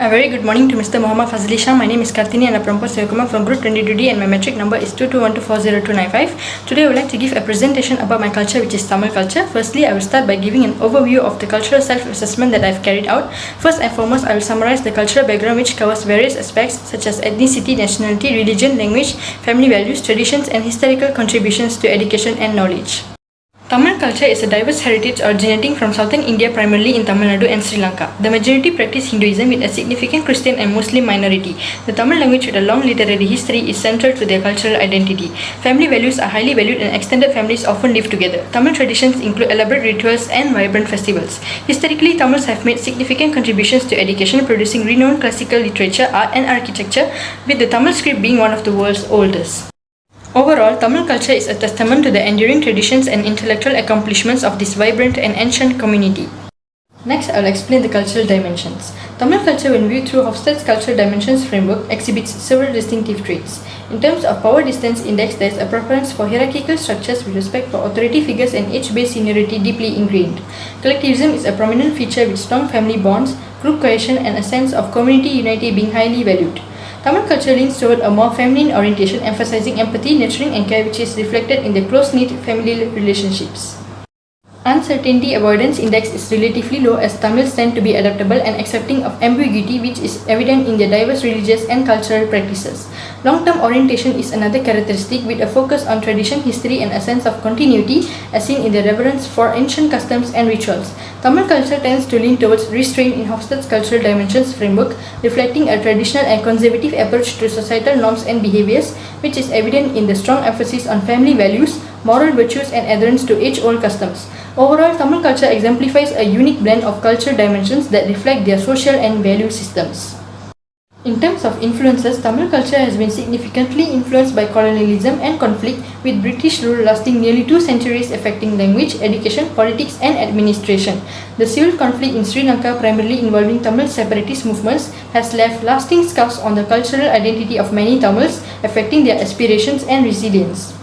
A very good morning to Mr. Muhammad FAZLEE SHAM. My name is Khartheni and I'm from Sivakumar from Group 22D and my MATRIC number is 22124025. Today I would like to give a presentation about my culture, which is Tamil culture. Firstly, I will start by giving an overview of the cultural self-assessment that I've carried out. First and foremost, I will summarize the cultural background, which covers various aspects such as ethnicity, nationality, religion, language, family values, traditions and historical contributions to education and knowledge. Tamil culture is a diverse heritage originating from southern India, primarily in Tamil Nadu and Sri Lanka. The majority practice Hinduism with a significant Christian and Muslim minority. The Tamil language, with a long literary history, is central to their cultural identity. Family values are highly valued and extended families often live together. Tamil traditions include elaborate rituals and vibrant festivals. Historically, Tamils have made significant contributions to education, producing renowned classical literature, art and architecture, with the Tamil script being one of the world's oldest. Overall, Tamil culture is a testament to the enduring traditions and intellectual accomplishments of this vibrant and ancient community. Next, I will explain the cultural dimensions. Tamil culture, when viewed through Hofstede's Cultural Dimensions framework, exhibits several distinctive traits. In terms of power distance index, there is a preference for hierarchical structures with respect for authority figures and age-based seniority deeply ingrained. Collectivism is a prominent feature with strong family bonds, group cohesion and a sense of community unity being highly valued. Tamil culture leans toward a more feminine orientation, emphasizing empathy, nurturing and care, which is reflected in the close-knit familial relationships. Uncertainty avoidance index is relatively low as Tamils tend to be adaptable and accepting of ambiguity, which is evident in their diverse religious and cultural practices. Long-term orientation is another characteristic, with a focus on tradition, history and a sense of continuity as seen in the reverence for ancient customs and rituals. Tamil culture tends to lean towards restraint in Hofstede's Cultural Dimensions framework, reflecting a traditional and conservative approach to societal norms and behaviors, which is evident in the strong emphasis on family values, moral virtues and adherence to age-old customs. Overall, Tamil culture exemplifies a unique blend of cultural dimensions that reflect their social and value systems. In terms of influences, Tamil culture has been significantly influenced by colonialism and conflict, with British rule lasting nearly 2 centuries affecting language, education, politics and administration. The civil conflict in Sri Lanka, primarily involving Tamil separatist movements, has left lasting scars on the cultural identity of many Tamils, affecting their aspirations and resilience.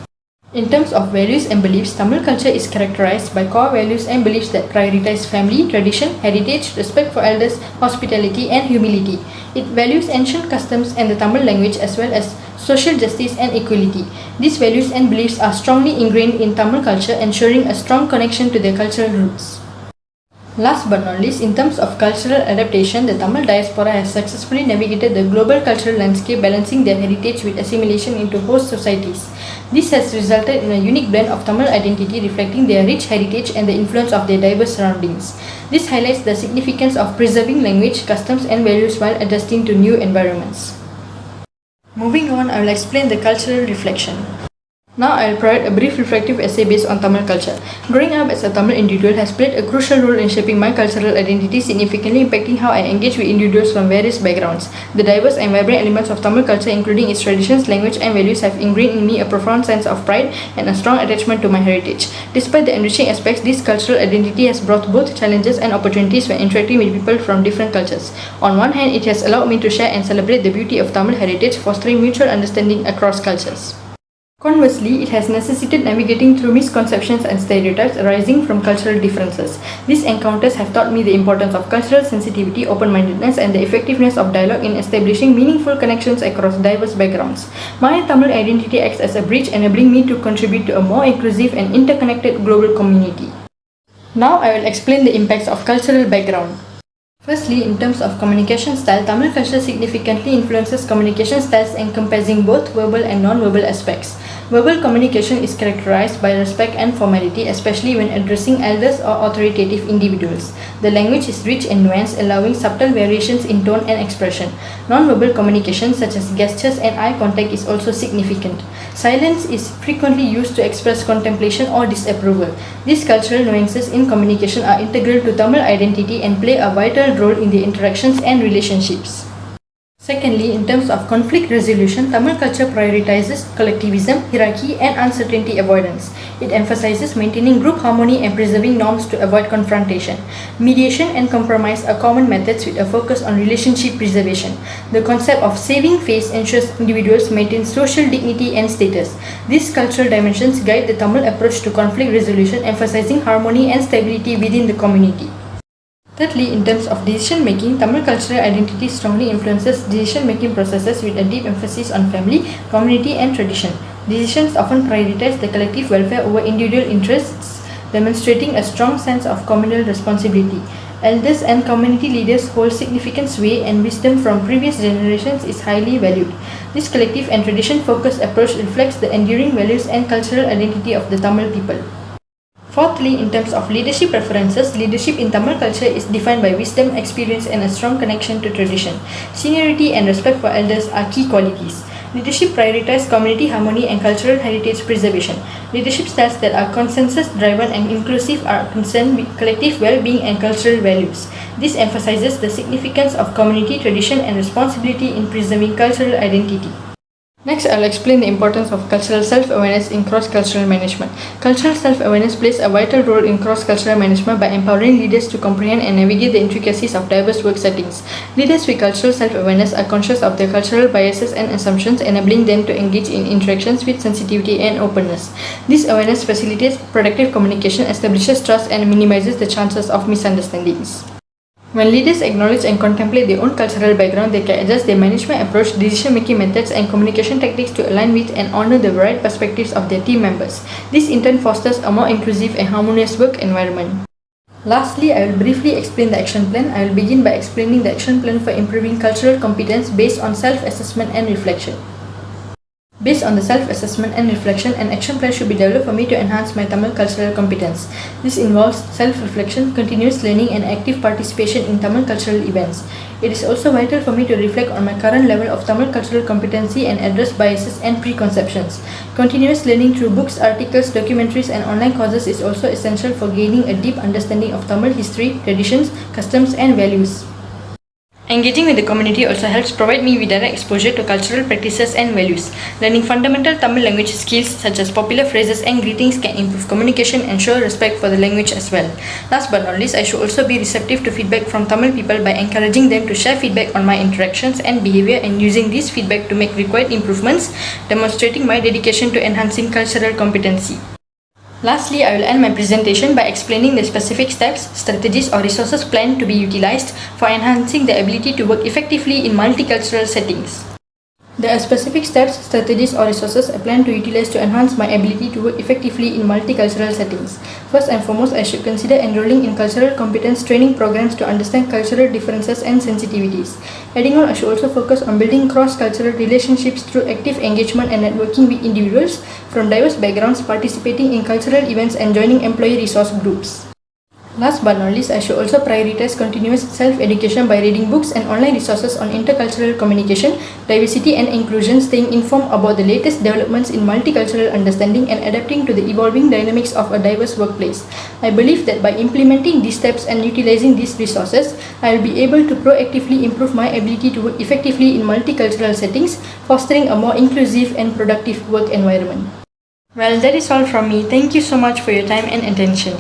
In terms of values and beliefs, Tamil culture is characterized by core values and beliefs that prioritize family, tradition, heritage, respect for elders, hospitality and humility. It values ancient customs and the Tamil language as well as social justice and equality. These values and beliefs are strongly ingrained in Tamil culture, ensuring a strong connection to their cultural roots. Last but not least, in terms of cultural adaptation, the Tamil diaspora has successfully navigated the global cultural landscape, balancing their heritage with assimilation into host societies. This has resulted in a unique blend of Tamil identity, reflecting their rich heritage and the influence of their diverse surroundings. This highlights the significance of preserving language, customs and values while adjusting to new environments. Moving on, I will explain the cultural reflection. Now I will provide a brief reflective essay based on Tamil culture. Growing up as a Tamil individual has played a crucial role in shaping my cultural identity, significantly impacting how I engage with individuals from various backgrounds. The diverse and vibrant elements of Tamil culture, including its traditions, language and values, have ingrained in me a profound sense of pride and a strong attachment to my heritage. Despite the enriching aspects, this cultural identity has brought both challenges and opportunities when interacting with people from different cultures. On one hand, it has allowed me to share and celebrate the beauty of Tamil heritage, fostering mutual understanding across cultures. Conversely, it has necessitated navigating through misconceptions and stereotypes arising from cultural differences. These encounters have taught me the importance of cultural sensitivity, open-mindedness, and the effectiveness of dialogue in establishing meaningful connections across diverse backgrounds. My Tamil identity acts as a bridge, enabling me to contribute to a more inclusive and interconnected global community. Now I will explain the impacts of cultural background. Firstly, in terms of communication style, Tamil culture significantly influences communication styles encompassing both verbal and non-verbal aspects. Verbal communication is characterized by respect and formality, especially when addressing elders or authoritative individuals. The language is rich and nuanced, allowing subtle variations in tone and expression. Non-verbal communication, such as gestures and eye contact, is also significant. Silence is frequently used to express contemplation or disapproval. These cultural nuances in communication are integral to Tamil identity and play a vital role in the interactions and relationships. Secondly, in terms of conflict resolution, Tamil culture prioritizes collectivism, hierarchy and uncertainty avoidance. It emphasizes maintaining group harmony and preserving norms to avoid confrontation. Mediation and compromise are common methods with a focus on relationship preservation. The concept of saving face ensures individuals maintain social dignity and status. These cultural dimensions guide the Tamil approach to conflict resolution, emphasizing harmony and stability within the community. Thirdly, in terms of decision making, Tamil cultural identity strongly influences decision making processes with a deep emphasis on family, community, and tradition. Decisions often prioritize the collective welfare over individual interests, demonstrating a strong sense of communal responsibility. Elders and community leaders hold significant sway, and wisdom from previous generations is highly valued. This collective and tradition-focused approach reflects the enduring values and cultural identity of the Tamil people. Fourthly, in terms of leadership preferences, leadership in Tamil culture is defined by wisdom, experience, and a strong connection to tradition. Seniority and respect for elders are key qualities. Leadership prioritizes community harmony and cultural heritage preservation. Leadership styles that are consensus-driven and inclusive are concerned with collective well-being and cultural values. This emphasizes the significance of community tradition and responsibility in preserving cultural identity. Next, I'll explain the importance of cultural self-awareness in cross-cultural management. Cultural self-awareness plays a vital role in cross-cultural management by empowering leaders to comprehend and navigate the intricacies of diverse work settings. Leaders with cultural self-awareness are conscious of their cultural biases and assumptions, enabling them to engage in interactions with sensitivity and openness. This awareness facilitates productive communication, establishes trust, and minimizes the chances of misunderstandings. When leaders acknowledge and contemplate their own cultural background, they can adjust their management approach, decision-making methods, and communication tactics to align with and honor the varied perspectives of their team members. This in turn fosters a more inclusive and harmonious work environment. Lastly, I will briefly explain the action plan. I will begin by explaining the action plan for improving cultural competence based on self-assessment and reflection. Based on the self-assessment and reflection, an action plan should be developed for me to enhance my Tamil cultural competence. This involves self-reflection, continuous learning, and active participation in Tamil cultural events. It is also vital for me to reflect on my current level of Tamil cultural competency and address biases and preconceptions. Continuous learning through books, articles, documentaries, and online courses is also essential for gaining a deep understanding of Tamil history, traditions, customs, and values. Engaging with the community also helps provide me with direct exposure to cultural practices and values. Learning fundamental Tamil language skills such as popular phrases and greetings can improve communication and show respect for the language as well. Last but not least, I should also be receptive to feedback from Tamil people by encouraging them to share feedback on my interactions and behavior and using this feedback to make required improvements, demonstrating my dedication to enhancing cultural competency. Lastly, I will end my presentation by explaining the specific steps, strategies, or resources planned to be utilized for enhancing the ability to work effectively in multicultural settings. There are specific steps, strategies, or resources I plan to utilize to enhance my ability to work effectively in multicultural settings. First and foremost, I should consider enrolling in cultural competence training programs to understand cultural differences and sensitivities. Adding on, I should also focus on building cross-cultural relationships through active engagement and networking with individuals from diverse backgrounds, participating in cultural events, and joining employee resource groups. Last but not least, I should also prioritize continuous self-education by reading books and online resources on intercultural communication, diversity and inclusion, staying informed about the latest developments in multicultural understanding, and adapting to the evolving dynamics of a diverse workplace. I believe that by implementing these steps and utilizing these resources, I will be able to proactively improve my ability to work effectively in multicultural settings, fostering a more inclusive and productive work environment. Well, that is all from me. Thank you so much for your time and attention.